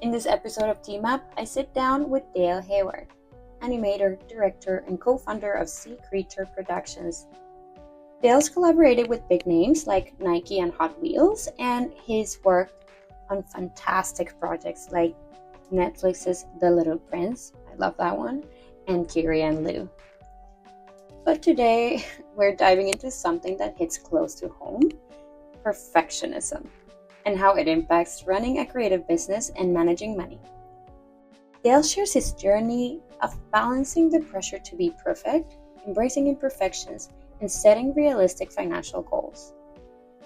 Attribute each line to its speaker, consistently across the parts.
Speaker 1: In this episode of TMAP, I sit down with Dale Hayward, animator, director, and co-founder of Sea Creature Productions. Dale's collaborated with big names like Nike and Hot Wheels, and he's worked on fantastic projects like Netflix's The Little Prince, I love that one, and Kiri and Lou. But today, we're diving into something that hits close to home, perfectionism, and how it impacts running a creative business and managing money. Dale shares his journey of balancing the pressure to be perfect, embracing imperfections, and setting realistic financial goals.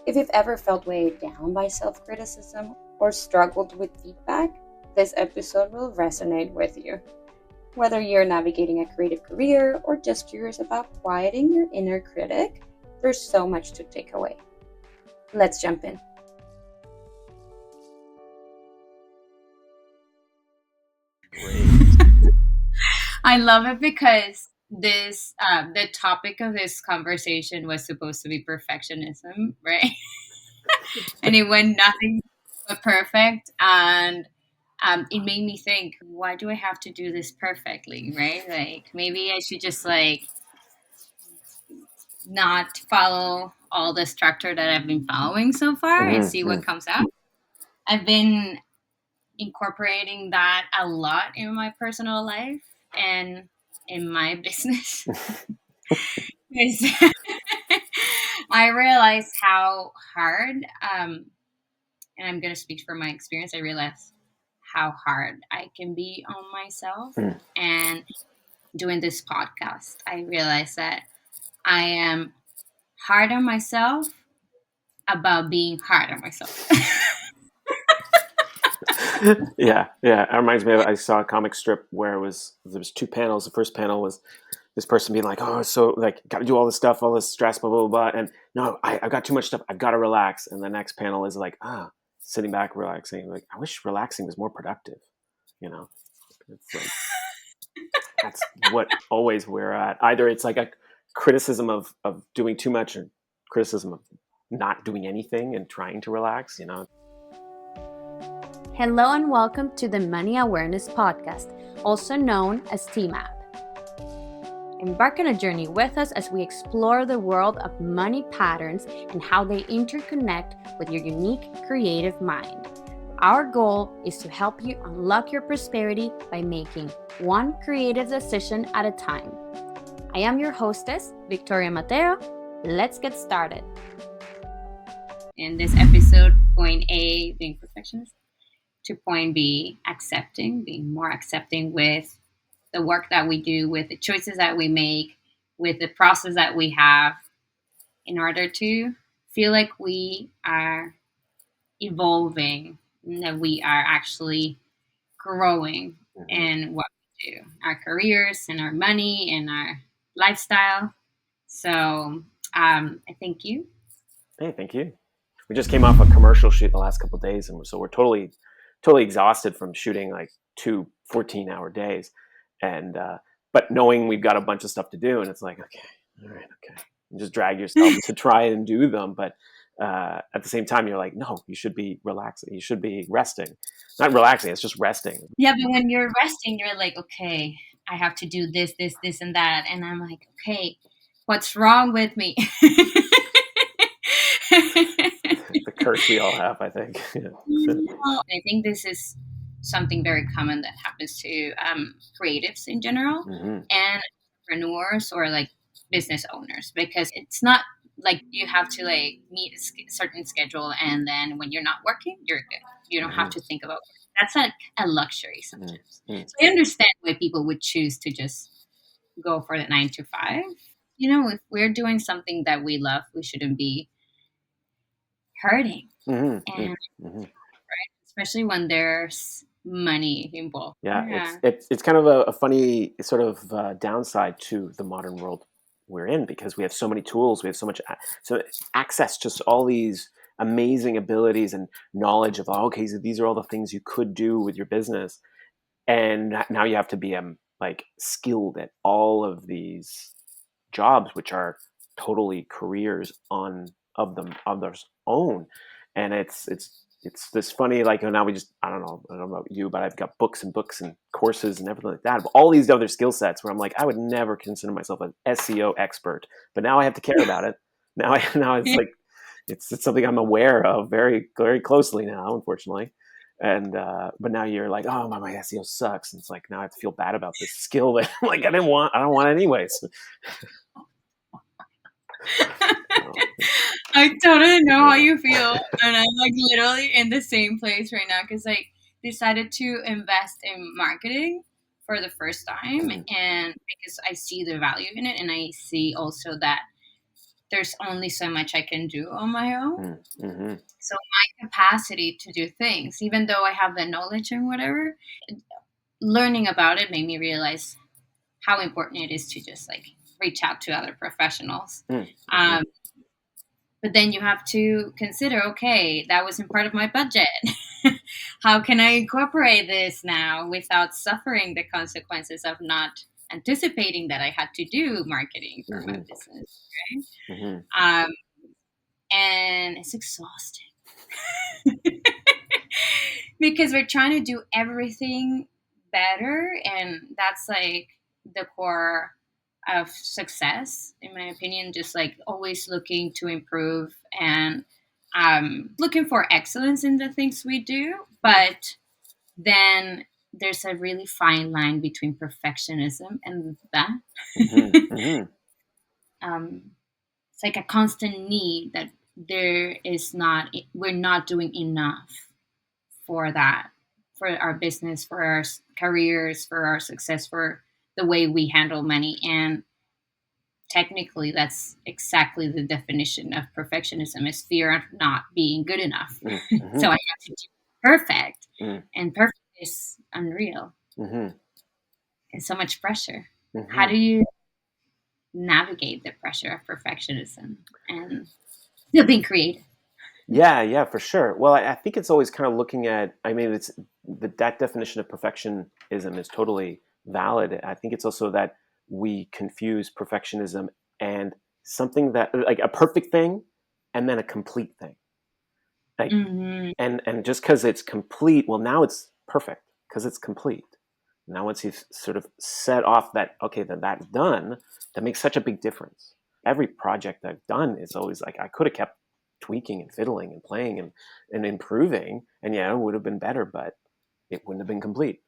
Speaker 1: If you've ever felt weighed down by self-criticism or struggled with feedback, this episode will resonate with you. Whether you're navigating a creative career or just curious about quieting your inner critic, there's so much to take away. Let's jump in.
Speaker 2: I love it because this the topic of this conversation was supposed to be perfectionism, right? And it went nothing but perfect, and it made me think, why do I have to do this perfectly, right? Like maybe I should just not follow all the structure that I've been following so far and see what comes out. I've been incorporating that a lot in my personal life and in my business. I realized how hard, and I'm going to speak from my experience, I realized how hard I can be on myself. And doing this podcast, I realized that I am hard on myself about being hard on myself.
Speaker 3: Yeah. It reminds me of, I saw a comic strip where there was two panels. The first panel was this person being like, oh, so like, got to do all this stuff, all this stress, blah, blah, blah. And no, I've got too much stuff. I've got to relax. And the next panel is like, sitting back, relaxing. Like, I wish relaxing was more productive. It's like, that's what always we're at. Either it's like a criticism of doing too much or criticism of not doing anything and trying to relax,
Speaker 1: Hello and welcome to the Money Awareness Podcast, also known as TMAP. Embark on a journey with us as we explore the world of money patterns and how they interconnect with your unique creative mind. Our goal is to help you unlock your prosperity by making one creative decision at a time. I am your hostess, Victoria Mateo. Let's get started.
Speaker 2: In this episode, point A, being perfectionist, to point B, accepting, being more accepting with the work that we do, with the choices that we make, with the process that we have, in order to feel like we are evolving, and that we are actually growing in what we do, our careers and our money and our lifestyle. So I thank you.
Speaker 3: Hey, thank you. We just came off a commercial shoot the last couple of days, and so we're totally exhausted from shooting like 2 14-hour days, and but knowing we've got a bunch of stuff to do, and it's like, okay, all right, okay, you just drag yourself to try and do them, but at the same time you're like, no, you should be relaxing, you should be resting, not relaxing, it's just resting.
Speaker 2: Yeah, but when you're resting, you're like, okay, I have to do this, and that, and I'm like, okay, what's wrong with me?
Speaker 3: The curse we all have, I think.
Speaker 2: I think this is something very common that happens to creatives in general, and entrepreneurs or like business owners, because it's not like you have to like meet a certain schedule and then when you're not working, you're good. You don't have to think about work. That's like a luxury sometimes. So I understand why people would choose to just go for the 9 to 5. If we're doing something that we love, we shouldn't be hurting. And right, especially when there's money involved.
Speaker 3: Yeah. It's kind of a funny sort of downside to the modern world we're in, because we have so many tools, we have so much access to all these amazing abilities and knowledge of, okay, so these are all the things you could do with your business, and now you have to be like skilled at all of these jobs, which are totally careers of their own, and it's it's this funny, like, now we just, I don't know about you, but I've got books and books and courses and everything like that, but all these other skill sets where I'm like, I would never consider myself an SEO expert, but now I have to care about it. Now it's like, it's something I'm aware of very, very closely now, unfortunately. And, but now you're like, oh, my SEO sucks. And it's like, now I have to feel bad about this skill that like, I don't want it anyways.
Speaker 2: I totally know how you feel, and I'm like literally in the same place right now because I decided to invest in marketing for the first time, and because I see the value in it, and I see also that there's only so much I can do on my own.
Speaker 3: Mm-hmm.
Speaker 2: So my capacity to do things, even though I have the knowledge and whatever, learning about it made me realize how important it is to just like reach out to other professionals.
Speaker 3: Mm-hmm.
Speaker 2: But then you have to consider, okay, that wasn't part of my budget. How can I incorporate this now without suffering the consequences of not anticipating that I had to do marketing for my business, right? And it's exhausting because we're trying to do everything better, and that's like the core of success, in my opinion. Just like always looking to improve and looking for excellence in the things we do, but then there's a really fine line between perfectionism and that. It's like a constant need that we're not doing enough for that, for our business, for our careers, for our success, for the way we handle money. And technically, that's exactly the definition of perfectionism: is fear of not being good enough. So I have to do perfect, and perfect is unreal. And so much pressure. How do you navigate the pressure of perfectionism and still being creative?
Speaker 3: Yeah, for sure. Well, I think it's always kind of looking at, I mean, it's that definition of perfectionism is totally valid. I think it's also that we confuse perfectionism and something that, like, a perfect thing and then a complete thing. Like, and just because it's complete, well, now it's perfect because it's complete. Now, once you've sort of set off that, okay, then that's done, that makes such a big difference. Every project I've done is always like, I could have kept tweaking and fiddling and playing and improving, and yeah, it would have been better, but it wouldn't have been complete.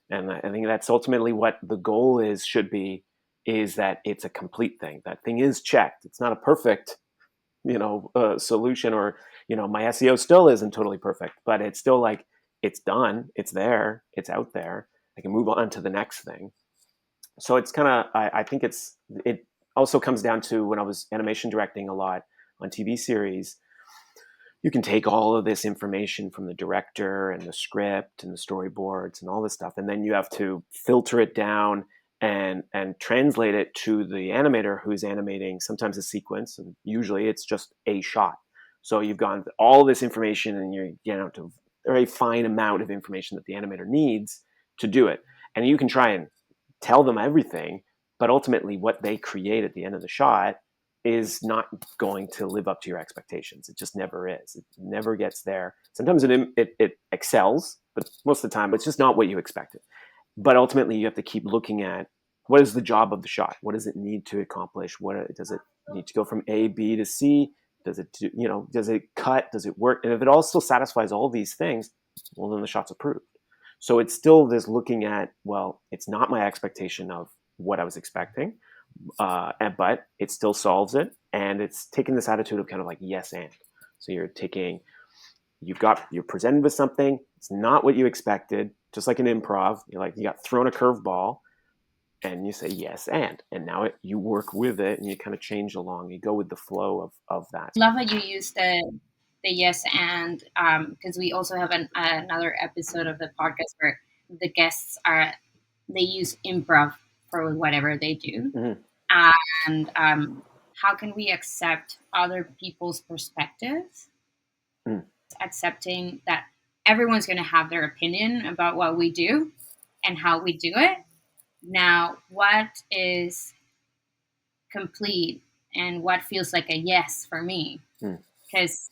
Speaker 3: And I think that's ultimately what the goal should be, is that it's a complete thing. That thing is checked. It's not a perfect, solution, or, my SEO still isn't totally perfect, but it's still like, it's done, it's there, it's out there. I can move on to the next thing. So it's kind of, I think it also comes down to when I was animation directing a lot on TV series, you can take all of this information from the director and the script and the storyboards and all this stuff, and then you have to filter it down and translate it to the animator who's animating sometimes a sequence, and usually it's just a shot. So you've gone all this information, and you're to a very fine amount of information that the animator needs to do it. And you can try and tell them everything, but ultimately what they create at the end of the shot is not going to live up to your expectations. It just never is. It never gets there. Sometimes it excels, but most of the time it's just not what you expected. But ultimately you have to keep looking at, what is the job of the shot? What does it need to accomplish? What does it need to go from A, B to C? Does it does it cut? Does it work? And if it all still satisfies all these things, well, then the shot's approved. So it's still this looking at, well, it's not my expectation of what I was expecting, but it still solves it. And it's taking this attitude of kind of like yes and. So you're presented with something, it's not what you expected, just like an improv. You got thrown a curveball, and you say yes and now you work with it, and you kind of change along. You go with the flow of that.
Speaker 2: I love how you use the yes and, because we also have another episode of the podcast where the guests they use improv for whatever they do. And how can we accept other people's perspectives? Accepting that everyone's going to have their opinion about what we do and how we do it. Now, what is complete and what feels like a yes for me? Because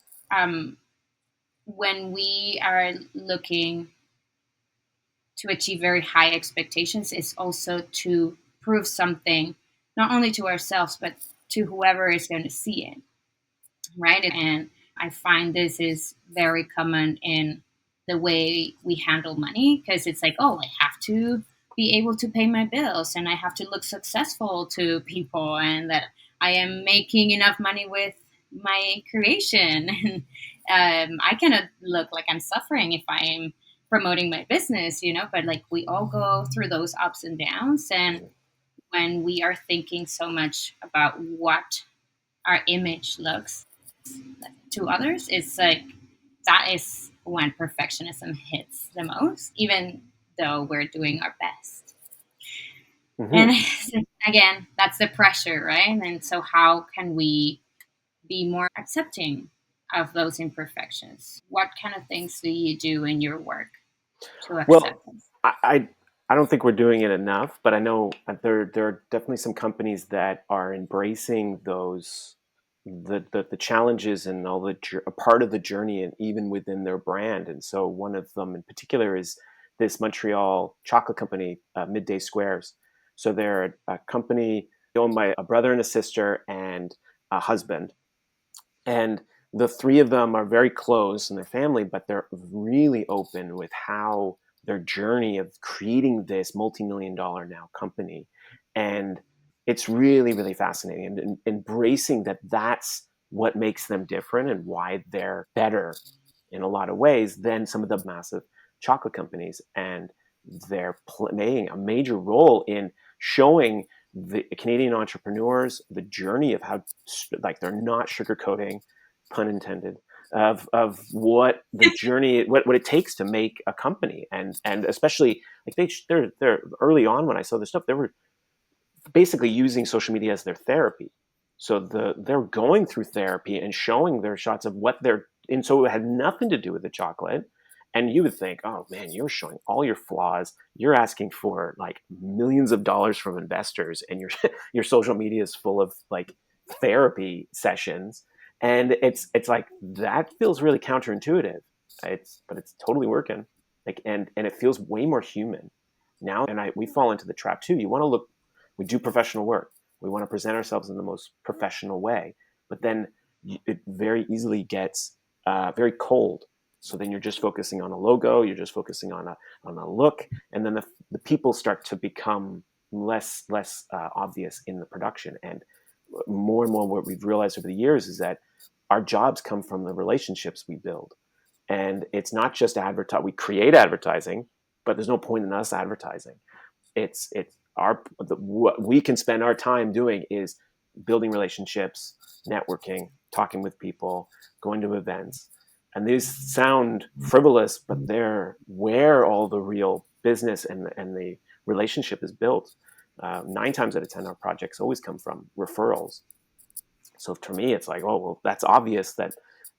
Speaker 2: when we are looking to achieve very high expectations, is also to prove something, not only to ourselves, but to whoever is going to see it, right? And I find this is very common in the way we handle money, because it's like, oh, I have to be able to pay my bills and I have to look successful to people and that I am making enough money with my creation. And I cannot look like I'm suffering if I'm promoting my business, but like we all go through those ups and downs. And when we are thinking so much about what our image looks to others, it's like that is when perfectionism hits the most, even though we're doing our best.
Speaker 3: Mm-hmm.
Speaker 2: And again, that's the pressure, right? And so, how can we be more accepting of those imperfections? What kind of things do you do in your work to accept
Speaker 3: Well,
Speaker 2: them?
Speaker 3: I don't think we're doing it enough, but I know there are definitely some companies that are embracing the challenges and all a part of the journey, and even within their brand. And so one of them in particular is this Montreal chocolate company, Midday Squares. So they're a company owned by a brother and a sister and a husband, and the three of them are very close in their family, but they're really open with how their journey of creating this multi-million-dollar now company. And it's really, really fascinating, and embracing that that's what makes them different and why they're better in a lot of ways than some of the massive chocolate companies. And they're playing a major role in showing the Canadian entrepreneurs the journey of how, like, they're not sugarcoating, pun intended, of what the journey, what it takes to make a company. And especially like they're early on, when I saw this stuff, they were basically using social media as their therapy. So they're going through therapy and showing their shots of what they're, and so it had nothing to do with the chocolate. And you would think, oh man, you're showing all your flaws. You're asking for like millions of dollars from investors, and your your social media is full of like therapy sessions. And it's like that feels really counterintuitive. But it's totally working. Like, and it feels way more human now. And we fall into the trap too. You want to look, we do professional work. We want to present ourselves in the most professional way, but then it very easily gets very cold. So then you're just focusing on a logo, you're just focusing on a look, and then the people start to become less obvious in the production. And more what we've realized over the years is that our jobs come from the relationships we build. And it's not just advertise. We create advertising, but there's no point in us advertising. It's what we can spend our time doing is building relationships, networking, talking with people, going to events. And these sound frivolous, but they're where all the real business and the relationship is built. 9 times out of 10, our projects always come from referrals. So to me, it's like, oh well, that's obvious that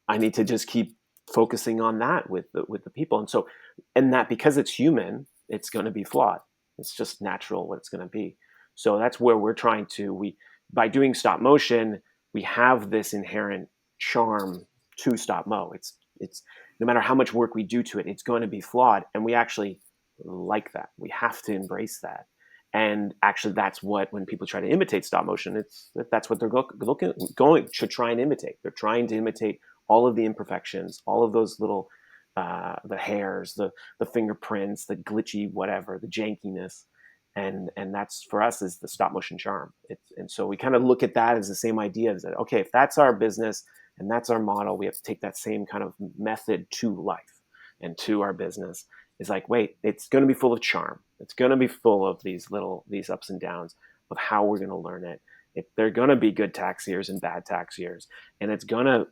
Speaker 3: I need to just keep focusing on that with the people. And so, and that, because it's human, it's going to be flawed. It's just natural what it's going to be. So that's where we're trying to, by doing stop motion, we have this inherent charm to stop mo. It's no matter how much work we do to it, it's going to be flawed, and we actually like that. We have to embrace that. And actually, that's what, when people try to imitate stop motion, that's what they're going to try and imitate. They're trying to imitate all of the imperfections, all of those little the hairs, the fingerprints, the glitchy whatever, the jankiness, and that's, for us, is the stop motion charm. And so we kind of look at that as the same idea, as that, okay, if that's our business and that's our model, we have to take that same kind of method to life and to our business. Is like, wait, it's going to be full of charm. It's going to be full of these ups and downs of how we're going to learn it. They're going to be good tax years and bad tax years, and it's gonna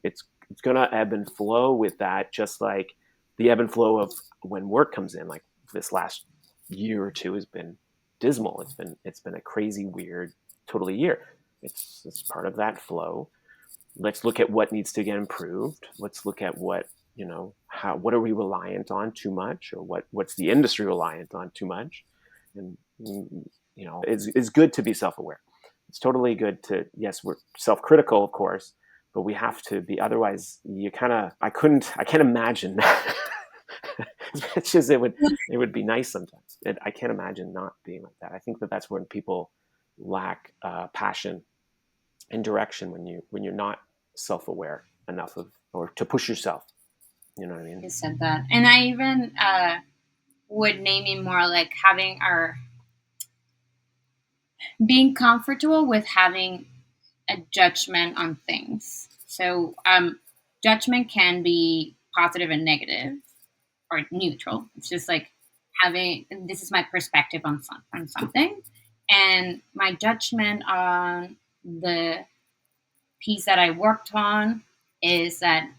Speaker 3: ebb and flow with that, just like the ebb and flow of when work comes in. Like this last year or two has been dismal. It's been a crazy, weird, totally year. It's part of that flow. Let's look at what needs to get improved. Let's look at what are we reliant on too much, or what's the industry reliant on too much. And it's good to be self-aware. It's totally good to, yes, we're self-critical, of course, but we have to be, otherwise I can't imagine as much as it would be nice sometimes. I can't imagine not being like that. I think that's when people lack passion and direction, when you're not self-aware enough or to push yourself. You know what I mean?
Speaker 2: You said that, and I even would name it more like being comfortable with having a judgment on things. So judgment can be positive and negative, or neutral. It's just like having, this is my perspective on something, and my judgment on the piece that I worked on is that,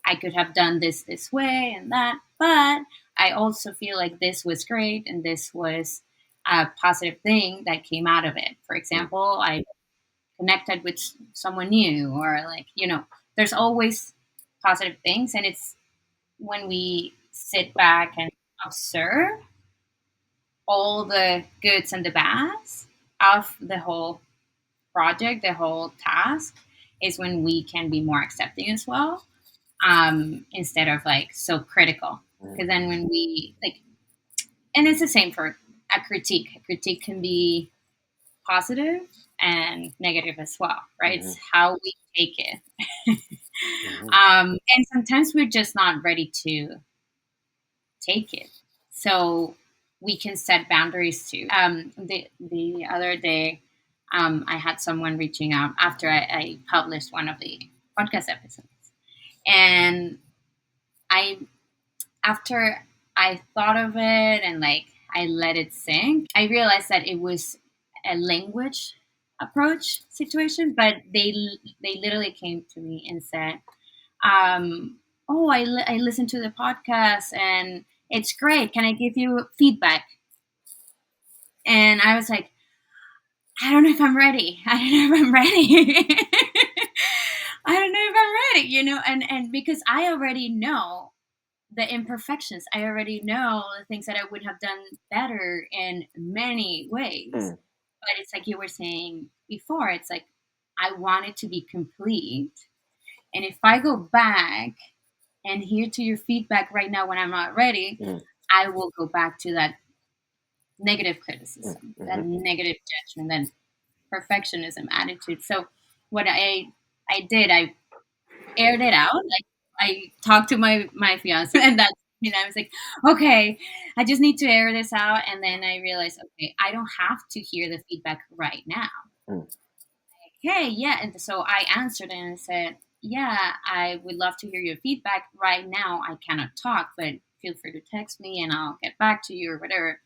Speaker 2: I could have done this way and that, but I also feel like this was great and this was a positive thing that came out of it. For example, I connected with someone new, or like, there's always positive things, and it's when we sit back and observe all the goods and the bads of the whole project, the whole task, is when we can be more accepting as well, instead of like so critical. Because then when we like, and it's the same for a critique. A critique can be positive and negative as well, right? It's how we take it. And sometimes we're just not ready to take it. So we can set boundaries too. The other day, I had someone reaching out after I published one of the podcast episodes, and after I thought of it and like I let it sink, I realized that it was a language approach situation. But they literally came to me and said, "Oh, I listened to the podcast and it's great. Can I give you feedback?" And I was like, I don't know if I'm ready. I don't know if I'm ready. I don't know if I'm ready, and because I already know the imperfections. I already know the things that I would have done better in many ways. But it's like you were saying before, it's like I want it to be complete. And if I go back and hear to your feedback right now when I'm not ready, I will go back to that negative criticism, that negative judgment, that perfectionism attitude. So what I did, I aired it out. Like I talked to my fiance, and that's, I was like, okay, I just need to air this out. And then I realized, okay, I don't have to hear the feedback right now. Okay, yeah. And so I answered and I said, yeah, I would love to hear your feedback. Right now, I cannot talk, but feel free to text me and I'll get back to you or whatever.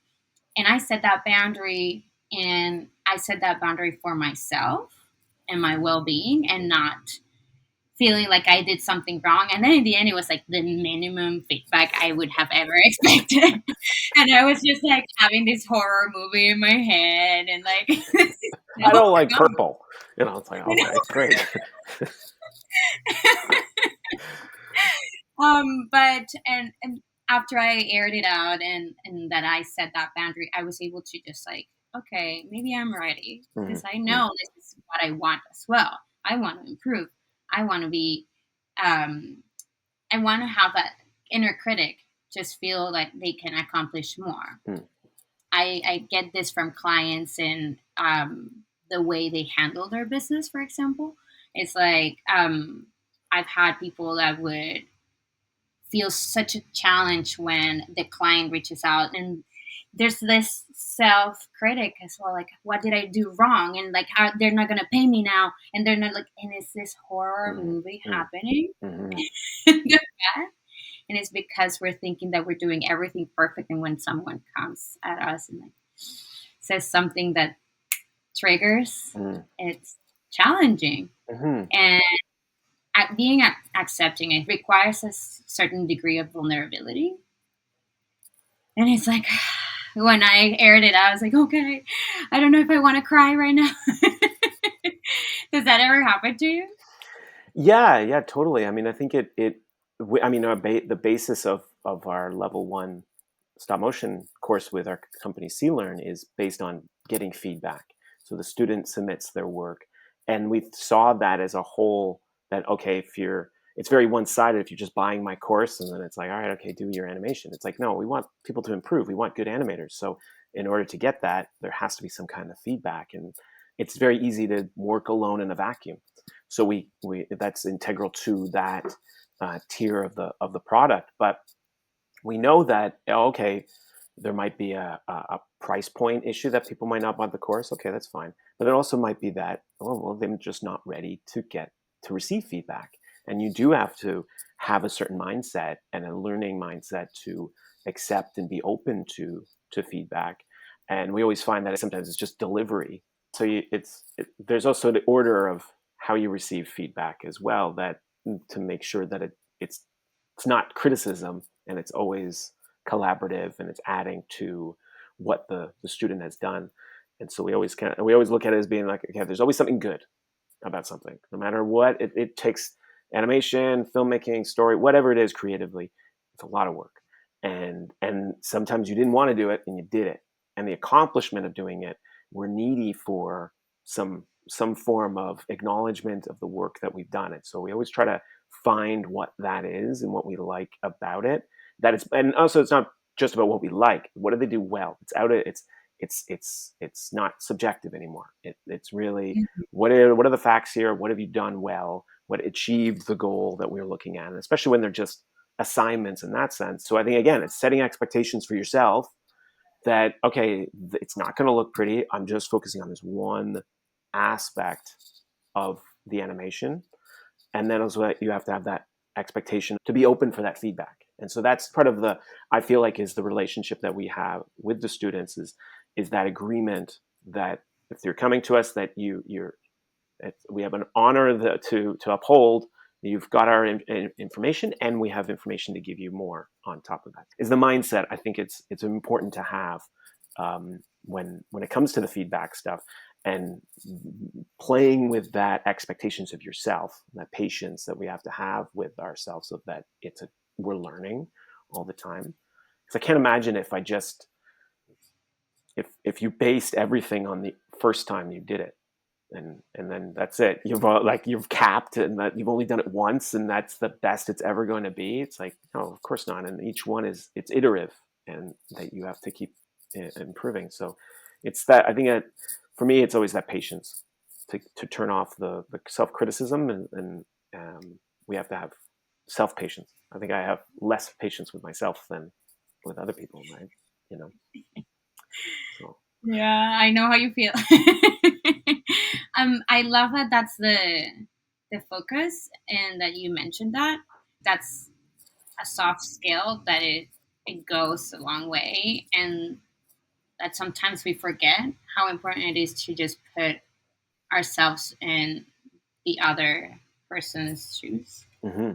Speaker 2: And I set that boundary, and I set that boundary for myself and my well-being, and not feeling like I did something wrong. And then in the end, it was like the minimum feedback I would have ever expected. And I was just like having this horror movie in my head, and like,
Speaker 3: I don't like purple. It's like, okay, great.
Speaker 2: But and after I aired it out and that I set that boundary, I was able to just like, okay, maybe I'm ready, because I know this is what I want as well. I want to improve. I want to be, I want to have that inner critic just feel like they can accomplish more. I get this from clients in the way they handle their business, for example. It's like I've had people that would feel such a challenge when the client reaches out, and there's this self-critic as well, like, what did I do wrong, and like, how they're not gonna pay me now, and they're not like, and it's this horror movie happening in the back. And it's because we're thinking that we're doing everything perfect, and when someone comes at us and like says something that triggers, it's challenging. And being accepting it requires a certain degree of vulnerability. And it's like, when I aired it out, I was like, okay, I don't know if I want to cry right now. Does that ever happen to you?
Speaker 3: Yeah, totally. I mean, I think the basis of our level 1 stop motion course with our company C-Learn is based on getting feedback. So the student submits their work, and we saw that as a whole that, okay, it's very one-sided if you're just buying my course and then it's like, all right, okay, do your animation. It's like, no, we want people to improve. We want good animators. So in order to get that, there has to be some kind of feedback. And it's very easy to work alone in a vacuum. So we that's integral to that tier of the product. But we know that, okay, there might be a price point issue that people might not want the course. Okay, that's fine. But it also might be that, oh, well, they're just not ready to receive feedback. And you do have to have a certain mindset and a learning mindset to accept and be open to feedback. And we always find that sometimes it's just delivery. So there's also the order of how you receive feedback as well, that to make sure that it's not criticism and it's always collaborative and it's adding to what the student has done. And so we always look at it as being like, okay, there's always something good about something, no matter what it takes. Animation, filmmaking, story, whatever it is creatively, it's a lot of work. And sometimes you didn't want to do it and you did it. And the accomplishment of doing it, we're needy for some form of acknowledgement of the work that we've done. It. So we always try to find what that is and what we like about it. And also it's not just about what we like. What do they do well? It's not subjective anymore. It's really what are the facts here? What have you done well? What achieved the goal that we're looking at, and especially when they're just assignments in that sense. So I think, again, it's setting expectations for yourself that, okay, it's not going to look pretty. I'm just focusing on this one aspect of the animation. And then also you have to have that expectation to be open for that feedback. And so that's part of I feel like is the relationship that we have with the students is that agreement that if they're coming to us, that we have an honor to uphold. You've got our information, and we have information to give you more on top of that. Is the mindset I think it's important to have when it comes to the feedback stuff, and playing with that expectations of yourself, that patience that we have to have with ourselves, so that we're learning all the time. Because I can't imagine if you based everything on the first time you did it. And then that's it. You've capped, and that you've only done it once, and that's the best it's ever going to be. It's like, no, of course not. And each one it's iterative, and that you have to keep improving. So it's that, I think that for me, it's always that patience to turn off the self-criticism, and we have to have self-patience. I think I have less patience with myself than with other people, right? So.
Speaker 2: Yeah, I know how you feel. I love that that's the focus, and that you mentioned that's a soft skill, that it goes a long way, and that sometimes we forget how important it is to just put ourselves in the other person's shoes.
Speaker 3: Mm-hmm.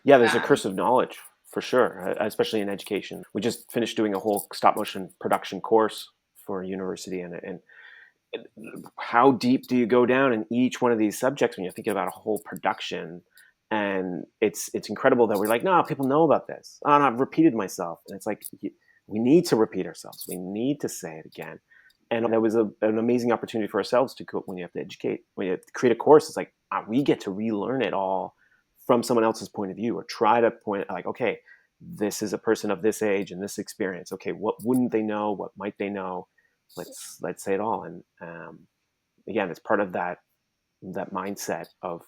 Speaker 3: Yeah, there's a curse of knowledge for sure, especially in education. We just finished doing a whole stop motion production course for a university, and how deep do you go down in each one of these subjects when you're thinking about a whole production? And it's incredible that we're like, no, people know about this. Oh, no, I've repeated myself. And it's like, we need to repeat ourselves. We need to say it again. And that was an amazing opportunity for ourselves to when you have to educate, when you have to create a course. It's like, we get to relearn it all from someone else's point of view, or try to point like, okay, this is a person of this age and this experience. Okay, what wouldn't they know? What might they know? Let's say it all. And again, it's part of that mindset of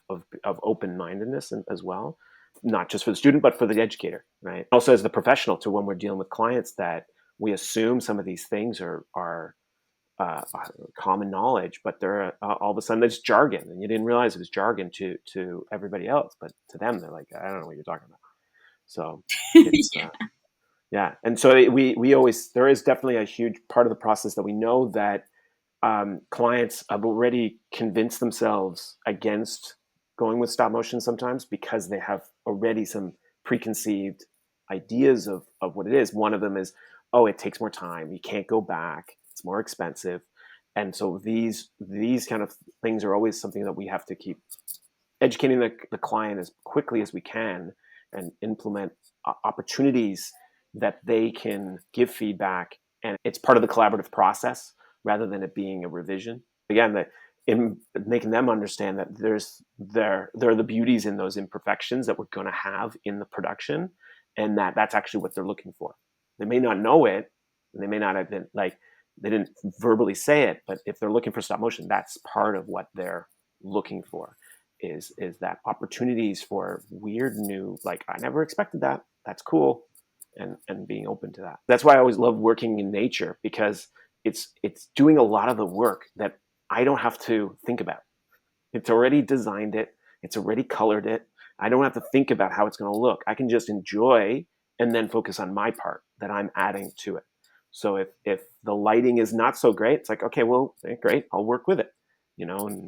Speaker 3: open-mindedness as well, not just for the student, but for the educator, right? Also as the professional, to when we're dealing with clients, that we assume some of these things are common knowledge, but they're all of a sudden it's jargon, and you didn't realize it was jargon to everybody else, but to them, they're like, I don't know what you're talking about. So it's yeah. And so we always, there is definitely a huge part of the process that we know that clients have already convinced themselves against going with stop motion sometimes, because they have already some preconceived ideas of what it is. One of them is, oh, it takes more time. You can't go back. It's more expensive. And so these kind of things are always something that we have to keep educating the client as quickly as we can, and implement opportunities that they can give feedback. And it's part of the collaborative process rather than it being a revision. Again, in making them understand that there are the beauties in those imperfections that we're going to have in the production, and that's actually what they're looking for. They may not know it, and they may not have been like, they didn't verbally say it, but if they're looking for stop motion, that's part of what they're looking for, is that opportunities for weird new, like, I never expected that. That's cool. And being open to that. That's why I always love working in nature, because it's doing a lot of the work that I don't have to think about. It's already designed it. It's already colored it. I don't have to think about how it's going to look. I can just enjoy and then focus on my part that I'm adding to it. So if the lighting is not so great, it's like, okay, well, great, I'll work with it,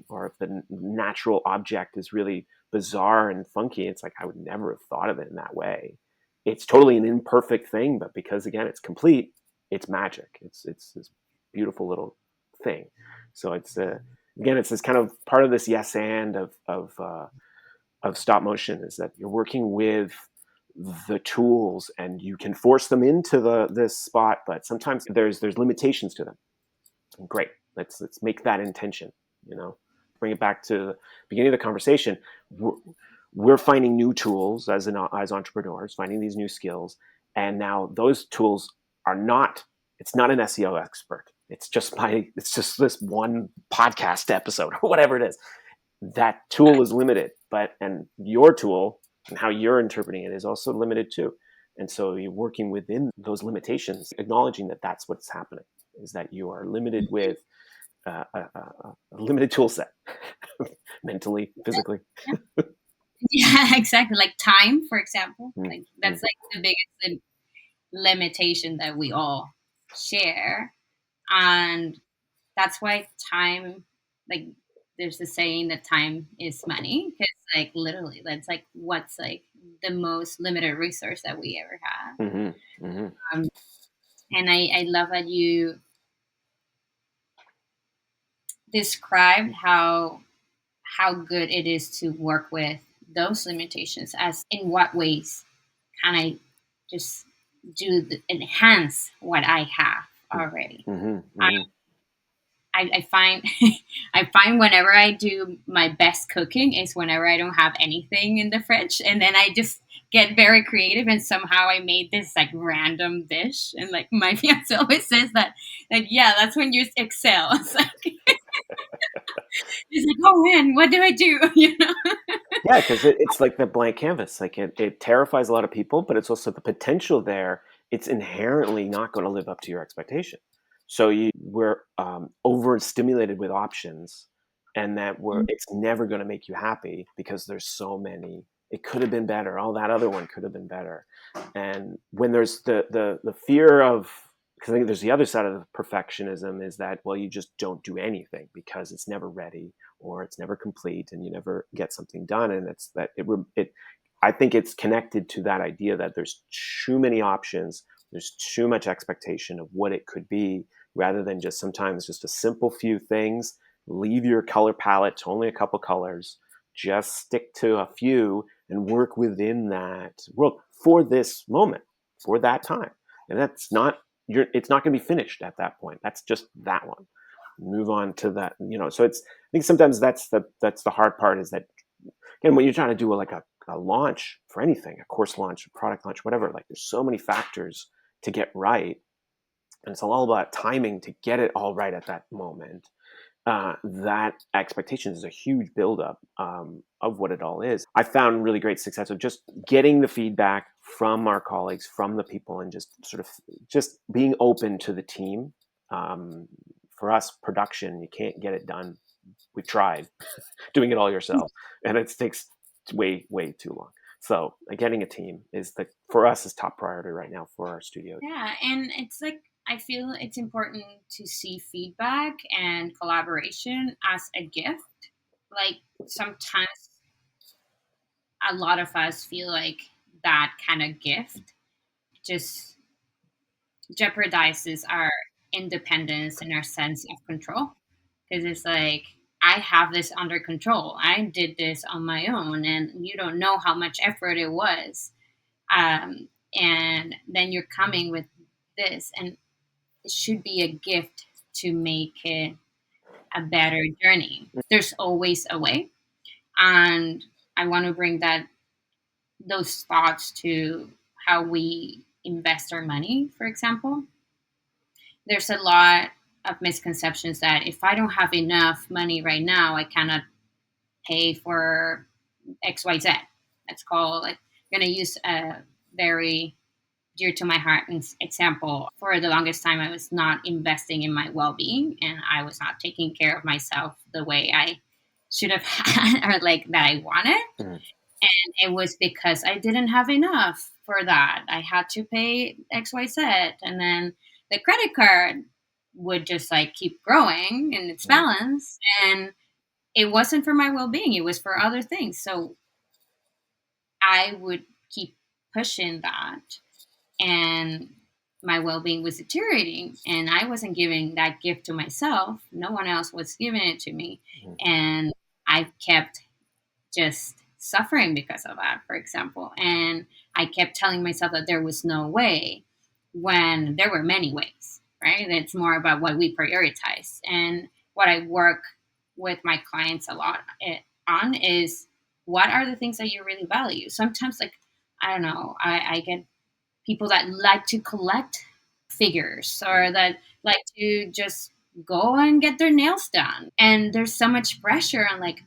Speaker 3: or if the natural object is really bizarre and funky, it's like, I would never have thought of it in that way. It's totally an imperfect thing, but because, again, it's complete, it's magic. It's this beautiful little thing. So it's again, it's this kind of part of this yes and of stop motion, is that you're working with the tools and you can force them into this spot, but sometimes there's limitations to them. Great, let's make that intention. Bring it back to the beginning of the conversation. We're finding new tools as entrepreneurs, finding these new skills, and now those tools are not. It's not an SEO expert. It's just this one podcast episode or whatever it is. That tool is limited, and your tool and how you're interpreting it is also limited too. And so you're working within those limitations, acknowledging that that's what's happening, is that you are limited with a limited tool set, mentally, physically.
Speaker 2: Yeah, exactly. Like time, for example. Like that's like the biggest limitation that we all share. And that's why time, like there's a saying that time is money, because like literally that's like what's like the most limited resource that we ever have. And I love that you described how good it is to work with those limitations, as in what ways can I just enhance what I have already. I find I find whenever I do my best cooking is whenever I don't have anything in the fridge, and then I just get very creative, and somehow I made this like random dish, and like my fiance always says that, like, yeah, that's when you excel. It's like, he's like, oh man, what do I do?
Speaker 3: Yeah, because it's like the blank canvas. Like it terrifies a lot of people, but it's also the potential there. It's inherently not going to live up to your expectation. So we're overstimulated with options, and that it's never going to make you happy because there's so many. It could have been better. Oh, that other one could have been better. And when there's the fear of, because I think there's the other side of the perfectionism, is that, well, you just don't do anything because it's never ready or it's never complete and you never get something done. And it's that I think it's connected to that idea that there's too many options. There's too much expectation of what it could be, rather than just sometimes just a simple few things. Leave your color palette to only a couple colors. Just stick to a few and work within that world for this moment, for that time. And it's not going to be finished at that point. That's just that one. Move on to that. So I think sometimes that's the hard part, is that, again, when you're trying to do a launch for anything, a course launch, a product launch, whatever, like there's so many factors to get right. And it's all about timing to get it all right at that moment. That expectation is a huge buildup of what it all is. I found really great success of just getting the feedback from our colleagues, from the people, and just being open to the team. For us, production, you can't get it done. We've tried doing it all yourself, and it takes way, way too long. So getting a team for us is top priority right now for our studio.
Speaker 2: Yeah, and it's like, I feel it's important to see feedback and collaboration as a gift. Like sometimes a lot of us feel like that kind of gift just jeopardizes our independence and our sense of control. Because it's like, I have this under control. I did this on my own, and you don't know how much effort it was. And then you're coming with this, and it should be a gift to make it a better journey. There's always a way. And I want to bring those thoughts to how we invest our money, for example. There's a lot of misconceptions that if I don't have enough money right now, I cannot pay for XYZ. That's called, like, I'm going to use a very dear to my heart example. For the longest time, I was not investing in my well being, and I was not taking care of myself the way I should have had, or like that I wanted.
Speaker 3: Mhm.
Speaker 2: And it was because I didn't have enough for that. I had to pay XYZ. And then the credit card would just like keep growing in its balance. And it wasn't for my well being, it was for other things. So I would keep pushing that, and my well-being was deteriorating, and I wasn't giving that gift to myself. No one else was giving it to me, and I kept just suffering because of that, for example. And I kept telling myself that there was no way, when there were many ways, right? It's more about what we prioritize. And what I work with my clients a lot on is, what are the things that you really value? Sometimes, like, I don't know, I get people that like to collect figures, or that like to just go and get their nails done. And there's so much pressure on, like,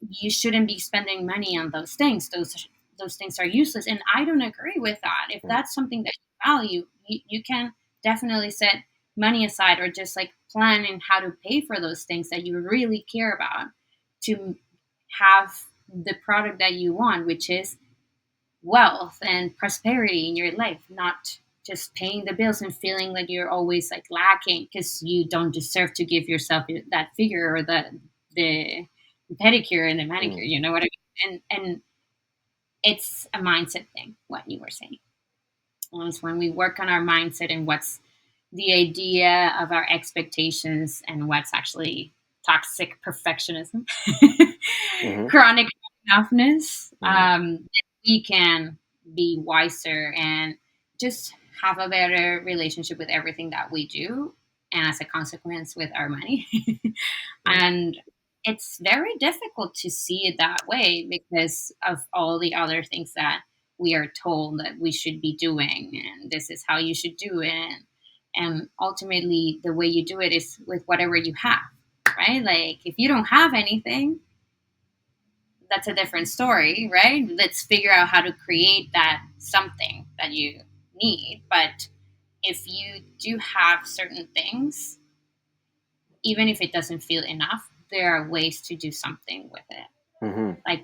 Speaker 2: you shouldn't be spending money on those things. Those things are useless. And I don't agree with that. If that's something that you value, you can definitely set money aside, or just like plan in how to pay for those things that you really care about, to have the product that you want, which is wealth and prosperity in your life, not just paying the bills and feeling like you're always like lacking because you don't deserve to give yourself that figure, or the pedicure and the manicure. You know what I mean? And it's a mindset thing, what you were saying. And it's when we work on our mindset and what's the idea of our expectations, and what's actually toxic perfectionism, chronic enoughness, we can be wiser and just have a better relationship with everything that we do, and as a consequence with our money. And it's very difficult to see it that way because of all the other things that we are told that we should be doing, and this is how you should do it. And ultimately, the way you do it is with whatever you have, right? Like, if you don't have anything, that's a different story, right? Let's figure out how to create that something that you need. But if you do have certain things, even if it doesn't feel enough, there are ways to do something with it. Like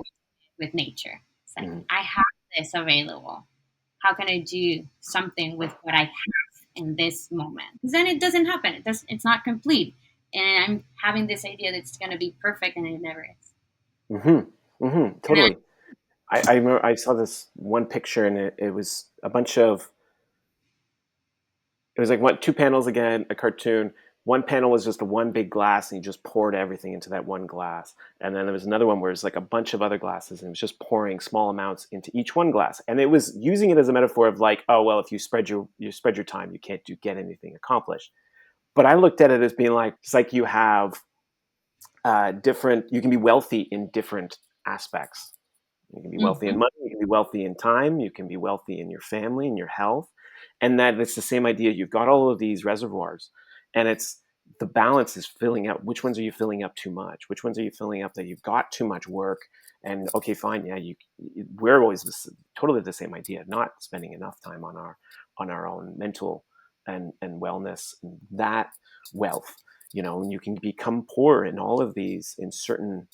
Speaker 2: with nature. It's like, I have this available. How can I do something with what I have in this moment? Because then it doesn't happen. It's not complete. And I'm having this idea that it's going to be perfect, and it never is.
Speaker 3: Totally. I remember I saw this one picture, and it was a bunch of, it was like two panels again, a cartoon. One panel was just one big glass, and you just poured everything into that one glass. And then there was another one where it's like a bunch of other glasses, and it was just pouring small amounts into each one glass. And it was using it as a metaphor of like, oh well, if you spread your time, you can't get anything accomplished. But I looked at it as being like, it's like you have you can be wealthy in different aspects. You can be wealthy in money, you can be wealthy in time, you can be wealthy in your family and your health. And that it's the same idea. You've got all of these reservoirs, and it's the balance is filling up. Which ones are you filling up too much? Which ones are you filling up that you've got too much work? And okay, fine, yeah, we're always totally the same idea, not spending enough time on our own mental and wellness, and that wealth. And you can become poor in all of these in certain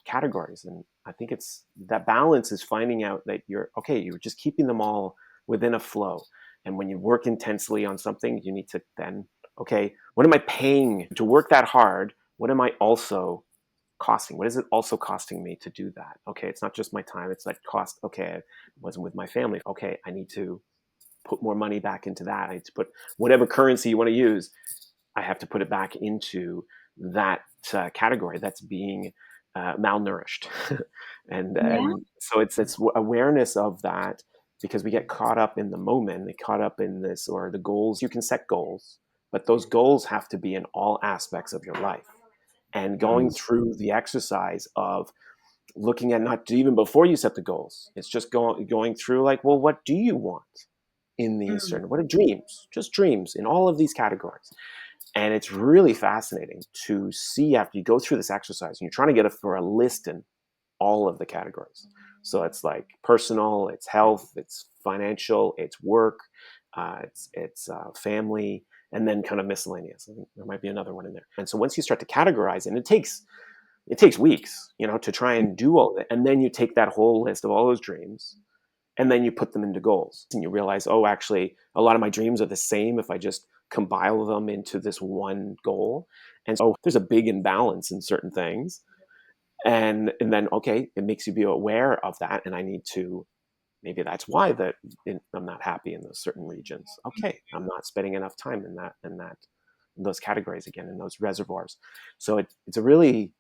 Speaker 3: categories. And I think it's that balance is finding out that you're just keeping them all within a flow. And when you work intensely on something, you need to then, okay, what am I paying to work that hard? What am I also costing? What is it also costing me to do that? Okay, it's not just my time, it's like cost. Okay, I wasn't with my family. Okay, I need to put more money back into that. I need to put whatever currency you want to use, I have to put it back into that category that's being malnourished. and so it's awareness of that, because we get caught up in the moment, we caught up in this, or the goals. You can set goals, but those goals have to be in all aspects of your life. and going through the exercise of looking at, not even before you set the goals, it's just going through like, well, what do you want in these certain, what are dreams, just dreams in all of these categories. And it's really fascinating to see after you go through this exercise and you're trying to get it for a list in all of the categories. So it's like personal, it's health, it's financial, it's work, it's family, and then kind of miscellaneous. I think there might be another one in there. And so once you start to categorize, and it takes weeks, to try and do all of it. And then you take that whole list of all those dreams and then you put them into goals. And you realize, oh, actually, a lot of my dreams are the same if I just compile them into this one goal. And so there's a big imbalance in certain things. And then, okay, it makes you be aware of that. And I need to, maybe that's why I'm not happy in those certain regions. Okay, I'm not spending enough time in those categories again, in those reservoirs. So it's a really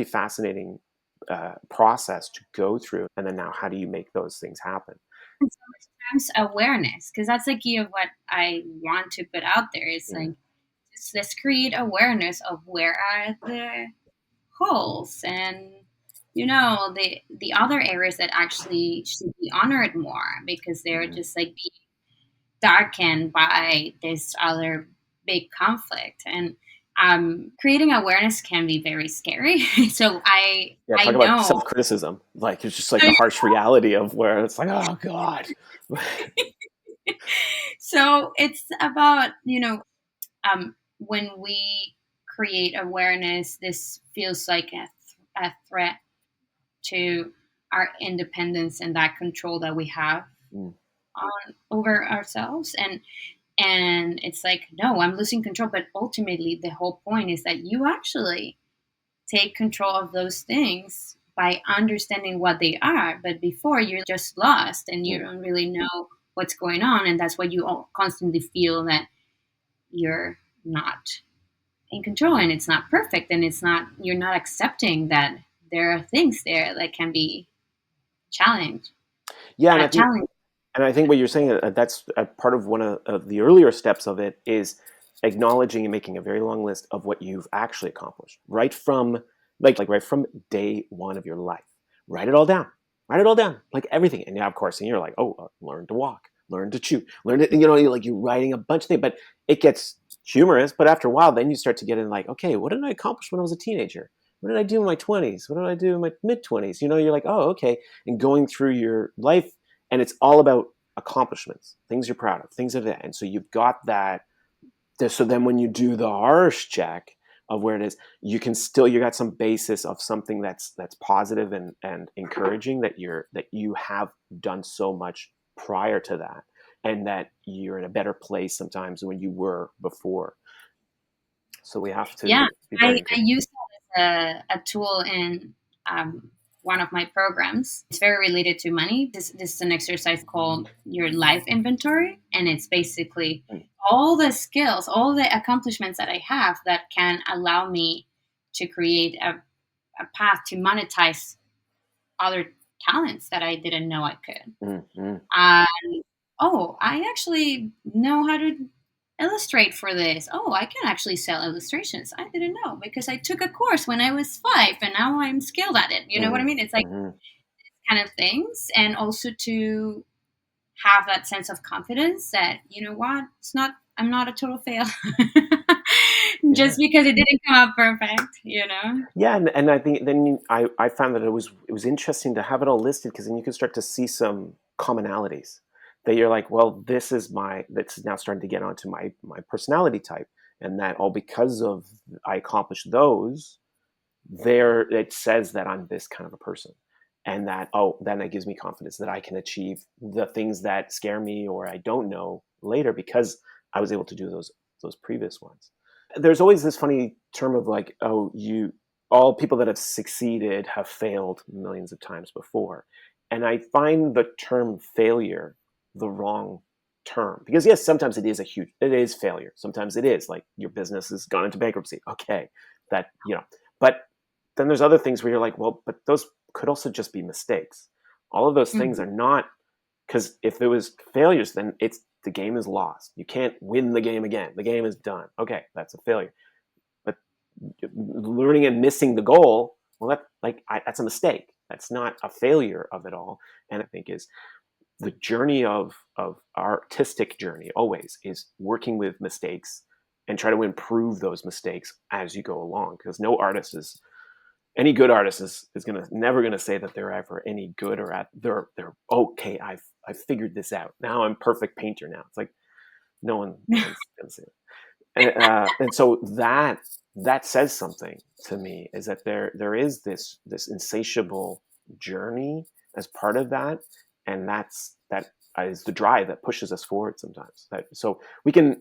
Speaker 3: fascinating process to go through. And then now, how do you make those things happen?
Speaker 2: Sometimes awareness, because that's the key of what I want to put out there. Is like, let's create awareness of where are the holes and the other areas that actually should be honored more, because they're just like being darkened by this other big conflict. And creating awareness can be very scary. So I
Speaker 3: talk
Speaker 2: know
Speaker 3: about self-criticism, like it's just like the harsh reality of where it's like, oh God.
Speaker 2: So it's about when we create awareness, this feels like a threat to our independence and that control that we have over ourselves. And it's like, no, I'm losing control. But ultimately, the whole point is that you actually take control of those things by understanding what they are. But before, you're just lost and you don't really know what's going on. And that's why you all constantly feel that you're not in control and it's not perfect, and you're not accepting that there are things there that can be challenged.
Speaker 3: Yeah, and I think what you're saying, that's a part of one of the earlier steps of it, is acknowledging and making a very long list of what you've actually accomplished, right from right from day one of your life. Write it all down. Like everything. And now, of course, and you're like, oh, learn to walk, learn to chew, learn to, you're writing a bunch of things, but it gets humorous. But after a while, then you start to get in like, okay, what did I accomplish when I was a teenager? What did I do in my 20s? What did I do in my mid 20s? You're like, oh, okay. And going through your life, and it's all about accomplishments, things you're proud of, things of that. And so you've got that. So then when you do the harsh check of where it is, you got some basis of something that's positive and encouraging, that you have done so much prior to that, and that you're in a better place sometimes than when you were before. So we have to be very
Speaker 2: I use that as a tool in one of my programs. It's very related to money. This is an exercise called your life inventory, and it's basically all the skills, all the accomplishments that I have that can allow me to create a path to monetize other talents that I didn't know I could. I actually know how to illustrate for this. Oh, I can actually sell illustrations. I didn't know, because I took a course when I was 5 and now I'm skilled at it. You know what I mean? It's like kind of things. And also to have that sense of confidence that, I'm not a total fail. Just because it didn't come out perfect,
Speaker 3: Yeah, and I think then I found that it was interesting to have it all listed, because then you can start to see some commonalities that you're like, well, that's now starting to get onto my personality type, and that all because of I accomplished those, it says that I'm this kind of a person, and that then it gives me confidence that I can achieve the things that scare me or I don't know later, because I was able to do those previous ones. There's always this funny term of like, all people that have succeeded have failed millions of times before. And I find the term failure the wrong term, because yes, sometimes it is failure. Sometimes it is like your business has gone into bankruptcy. Okay. But then there's other things where you're like, well, but those could also just be mistakes. All of those things are not, because if it was failures, then the game is lost. You can't win the game again. The game is done. Okay, that's a failure. But learning and missing the goal, well, that's a mistake. That's not a failure of it all. And I think is the journey of our artistic journey always is working with mistakes and try to improve those mistakes as you go along. Because no artist is, any good artist is never gonna say that they're ever any good or they're okay. I've figured this out. Now I'm perfect painter. Now it's like no one's gonna say it. And so that says something to me, is that there is this insatiable journey as part of that, and that is the drive that pushes us forward sometimes. So we can.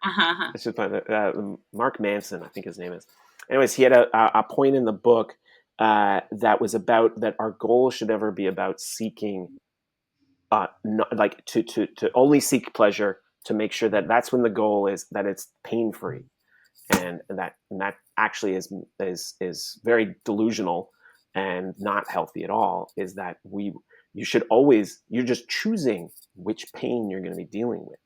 Speaker 3: I should find that Mark Manson, I think his name is. Anyways, he had a point in the book that was about that our goal should never be about seeking, not, like to only seek pleasure, to make sure that that's when the goal is that it's pain free, and that actually is very delusional and not healthy at all. Is that you're just choosing which pain you're going to be dealing with.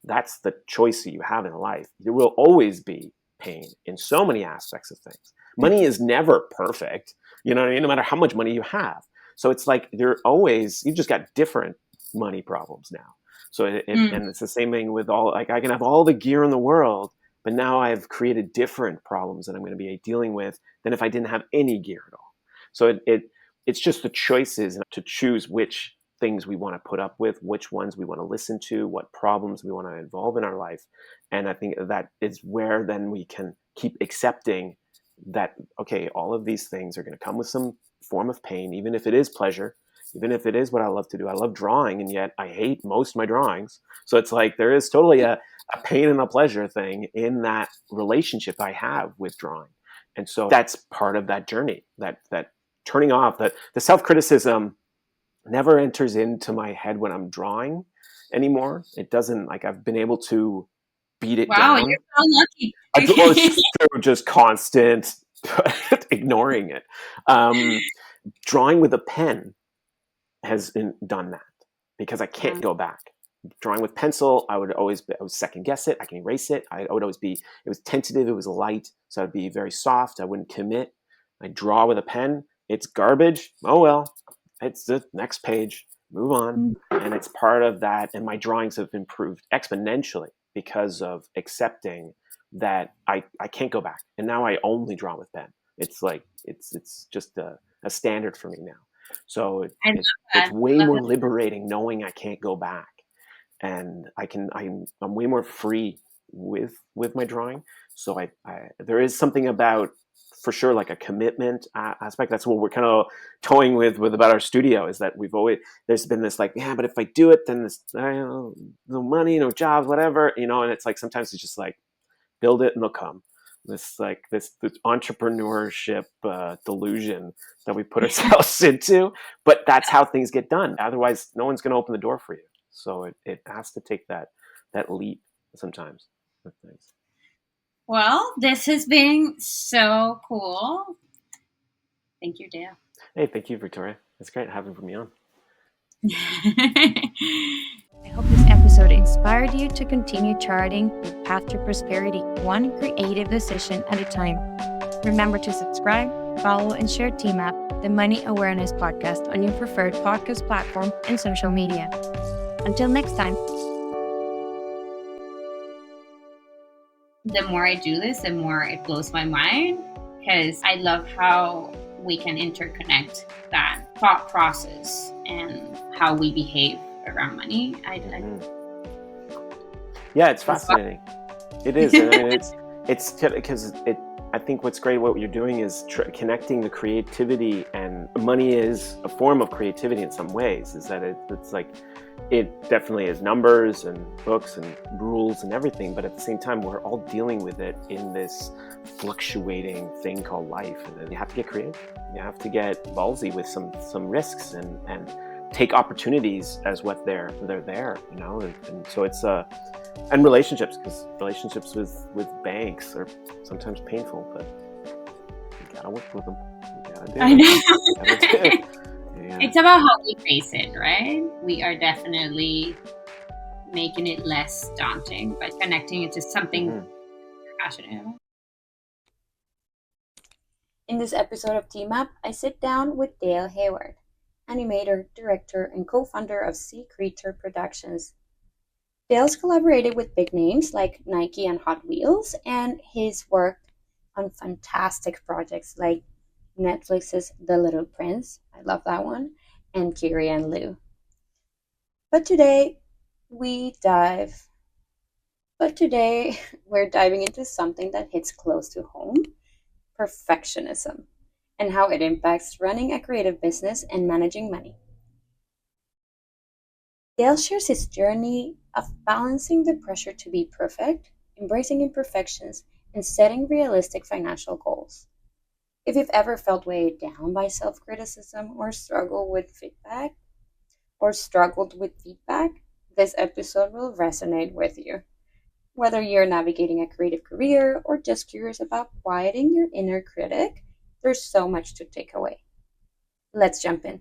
Speaker 3: That's the choice that you have in life. There will always be pain in so many aspects of things. Money is never perfect, you know what I mean? No matter how much money you have. So it's like you've just got different money problems now. So and it's the same thing with I can have all the gear in the world, but now I've created different problems that I'm going to be dealing with than if I didn't have any gear at all. So it's just the choices to choose which things we want to put up with, which ones we want to listen to, what problems we want to involve in our life. And I think that is where then we can keep accepting that, okay, all of these things are going to come with some form of pain, even if it is pleasure, even if it is what I love to do. I love drawing, and yet I hate most of my drawings. So it's like there is totally a pain and a pleasure thing in that relationship I have with drawing. And so that's part of that journey, that turning off, that the self-criticism never enters into my head when I'm drawing anymore. It doesn't, like, I've been able to beat it down.
Speaker 2: Wow, you're so lucky.
Speaker 3: Through just constant ignoring it. Drawing with a pen has done that, because I can't go back. Drawing with pencil, I would second guess it. I can erase it. It was tentative, it was light, so I'd be very soft. I wouldn't commit. I draw with a pen, it's garbage. Oh well, it's the next page, move on. And it's part of that. And my drawings have improved exponentially because of accepting that I can't go back. And now I only draw with pen. It's like, it's just a standard for me now. So it's way more liberating knowing I can't go back. And I'm way more free with my drawing. So there is something about, for sure, like a commitment aspect. That's what we're kind of toying with about our studio, is that there's been this like, yeah, but if I do it, then this, no money, no jobs, whatever, and it's like, sometimes it's just like, build it and they'll come. This entrepreneurship delusion that we put ourselves into, but that's how things get done. Otherwise, no one's going to open the door for you. So it has to take that leap sometimes with things.
Speaker 2: Well, this has been so cool. Thank you, Dale.
Speaker 3: Hey, thank you, Victoria. It's great having me on.
Speaker 1: I hope this episode inspired you to continue charting your path to prosperity, one creative decision at a time. Remember to subscribe, follow, and share TMAP, the Money Awareness Podcast, on your preferred podcast platform and social media. Until next time.
Speaker 2: The more I do this, the more it blows my mind, because I love how we can interconnect that thought process and how we behave around money.
Speaker 3: Yeah, it's fascinating. It is. I mean, it's because I think what's great, what you're doing is connecting the creativity, and money is a form of creativity in some ways. Is that it's like, it definitely is numbers and books and rules and everything, but at the same time, we're all dealing with it in this fluctuating thing called life. And then you have to get creative. You have to get ballsy with some risks and take opportunities as what they're there, and so it's and relationships, because relationships with banks are sometimes painful, but you gotta work with them. You gotta do
Speaker 2: I know.
Speaker 3: it. Yeah.
Speaker 2: It's about how we face it, right? We are definitely making it less daunting by connecting it to something we're passionate about.
Speaker 1: In this episode of TMAP, I sit down with Dale Hayward, animator, director, and co-founder of Sea Creature Productions. Dale's collaborated with big names like Nike and Hot Wheels, and he's worked on fantastic projects like Netflix's The Little Prince, I love that one, and Kiri and Lou. But today, we dive but today we're diving into something that hits close to home: perfectionism, and how it impacts running a creative business and managing money. Dale shares his journey of balancing the pressure to be perfect, embracing imperfections, and setting realistic financial goals. If you've ever felt weighed down by self-criticism or struggled with feedback, this episode will resonate with you. Whether you're navigating a creative career or just curious about quieting your inner critic, there's so much to take away. Let's jump in.